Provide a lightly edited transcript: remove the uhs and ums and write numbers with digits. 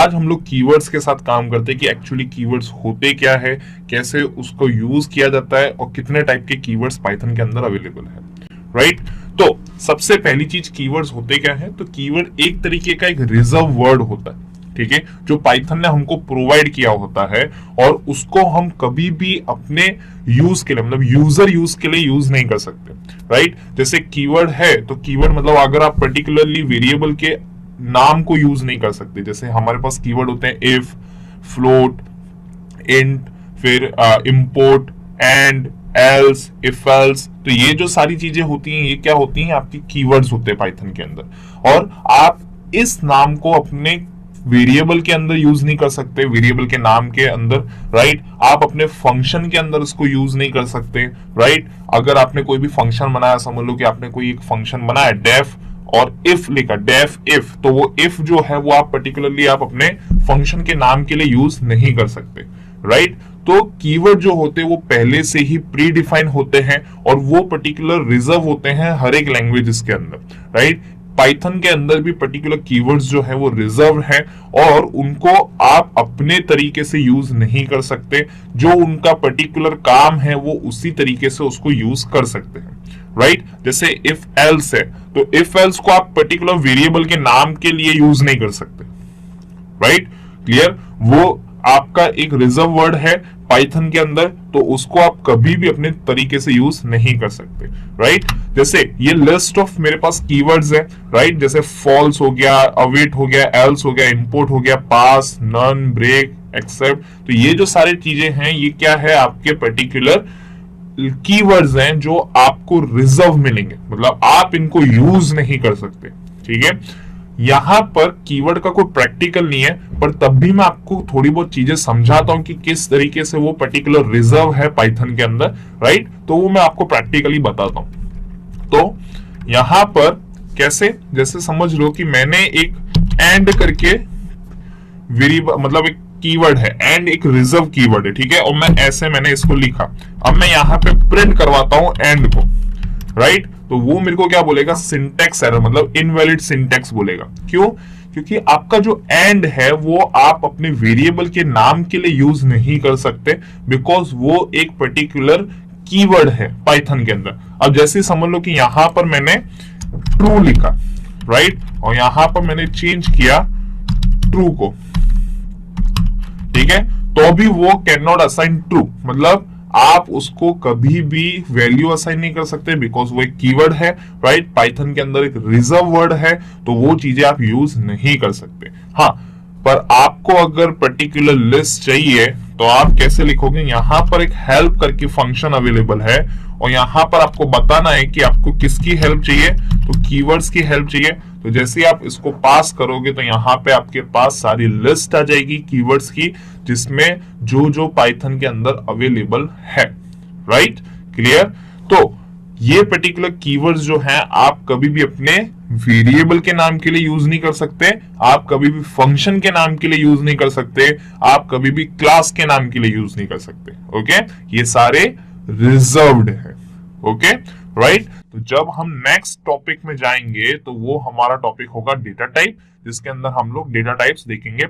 आज हम लोग कीवर्ड्स के साथ काम करते हैं कि एक्चुअली कीवर्ड्स होते क्या है, कैसे उसको यूज किया जाता है और कितने टाइप के कीवर्ड्स पाइथन के अंदर अवेलेबल है, राइट। तो सबसे पहली चीज कीवर्ड्स होते क्या है, तो कीवर्ड एक तरीके का एक रिजर्व वर्ड होता है, ठीक है, जो पाइथन ने हमको प्रोवाइड किया होता है और उसको हम कभी भी अपने यूज के लिए, मतलब यूजर यूज के लिए यूज नहीं कर सकते, राइट। जैसे कीवर्ड है तो कीवर्ड मतलब अगर आप पर्टिकुलरली वेरिएबल के नाम को यूज नहीं कर सकते, जैसे हमारे पास कीवर्ड होते हैं इफ, फ्लोट, इंट, फिर import, and, else, if else, तो ये जो सारी चीजें होती हैं ये क्या होती हैं, आपकी कीवर्ड्स होते हैं पाइथन के अंदर। और आप इस नाम को अपने वेरिएबल के अंदर यूज नहीं कर सकते, वेरिएबल के नाम के अंदर, राइट। आप अपने फंक्शन के अंदर उसको यूज नहीं कर सकते, राइट। अगर आपने कोई भी फंक्शन बनाया, समझ लो कि आपने कोई एक फंक्शन बनाया डेफ और इफ लिखा, डेफ इफ, तो वो इफ जो है वो आप पर्टिकुलरली आप अपने फंक्शन के नाम के लिए यूज नहीं कर सकते, राइट। तो कीवर्ड जो होते हैं वो पहले से ही प्री डिफाइन होते हैं और वो पर्टिकुलर रिजर्व होते हैं हर एक लैंग्वेजेस के अंदर, राइट। पाइथन के अंदर भी पर्टिकुलर कीवर्ड्स जो है वो रिजर्व है और उनको आप अपने तरीके से यूज नहीं कर सकते, जो उनका पर्टिकुलर काम है वो उसी तरीके से उसको यूज कर सकते हैं, राइट। जैसे इफ एल्स है तो इफ एल्स को आप पर्टिकुलर वेरिएबल के नाम के लिए यूज नहीं कर सकते, राइट, क्लियर। वो आपका एक रिजर्व वर्ड है पाइथन के अंदर, तो उसको आप कभी भी अपने तरीके से यूज नहीं कर सकते, राइट। जैसे ये लिस्ट ऑफ मेरे पास कीवर्ड्स है, राइट, जैसे फॉल्स हो गया, अवेट हो गया, एल्स हो गया, इंपोर्ट हो गया, पास, नन, ब्रेक, एक्सेप्ट, तो ये जो सारी चीजें हैं ये क्या है, आपके पर्टिकुलर कीवर्ड्स हैं जो आपको रिजर्व मिलेंगे, मतलब आप इनको यूज नहीं कर सकते, ठीक है। यहां पर कीवर्ड का कोई प्रैक्टिकल नहीं है, पर तब भी मैं आपको थोड़ी बहुत चीजें समझाता हूं कि किस तरीके से वो पर्टिकुलर रिजर्व है पाइथन के अंदर, राइट। तो वो मैं आपको प्रैक्टिकली बताता हूं। तो यहां पर कैसे, जैसे समझ लो कि मैंने एक एंड करके वेरिएबल, मतलब एक कीवर्ड है, एंड एक रिजर्व कीवर्ड है, ठीक है, और मैंने इसको लिखा। अब मैं यहां पे प्रिंट करवाता हूं एंड को, राइट, तो वो मेरे को क्या बोलेगा, सिंटैक्स एरर, मतलब इनवैलिड सिंटैक्स बोलेगा। क्यों? क्योंकि आपका जो एंड है वो आप अपने वेरिएबल के नाम के लिए यूज नहीं कर सकते, बिकॉज वो एक पर्टिकुलर कीवर्ड है पाइथन के अंदर। अब जैसे समझ लो कि यहां पर मैंने ट्रू लिखा, राइट, और यहां पर मैंने चेंज किया ट्रू को, ठीक है, तो भी वो कैन नॉट असाइन ट्रू, मतलब आप उसको कभी भी वैल्यू असाइन नहीं कर सकते, बिकॉज वो एक कीवर्ड है, राइट। पाइथन के अंदर एक रिजर्व वर्ड है, तो वो चीजें आप यूज नहीं कर सकते। हाँ, पर आपको अगर पर्टिकुलर लिस्ट चाहिए तो आप कैसे लिखोगे, यहां पर एक हेल्प करके फंक्शन अवेलेबल है और यहां पर आपको बताना है कि आपको किसकी हेल्प चाहिए, तो कीवर्ड्स की हेल्प चाहिए। तो जैसे ही आप इसको पास करोगे तो यहाँ पे आपके पास सारी लिस्ट आ जाएगी कीवर्ड्स की, जिसमें जो जो पाइथन के अंदर अवेलेबल है, राइट, क्लियर। तो ये पर्टिकुलर कीवर्ड्स जो हैं आप कभी भी अपने वेरिएबल के नाम के लिए यूज नहीं कर सकते, आप कभी भी फंक्शन के नाम के लिए यूज नहीं कर सकते, आप कभी भी क्लास के नाम के लिए यूज नहीं कर सकते, ओके। ये सारे रिजर्व्ड है, ओके, राइट। तो जब हम नेक्स्ट टॉपिक में जाएंगे तो वो हमारा टॉपिक होगा डेटा टाइप, जिसके अंदर हम लोग डेटा टाइप्स देखेंगे।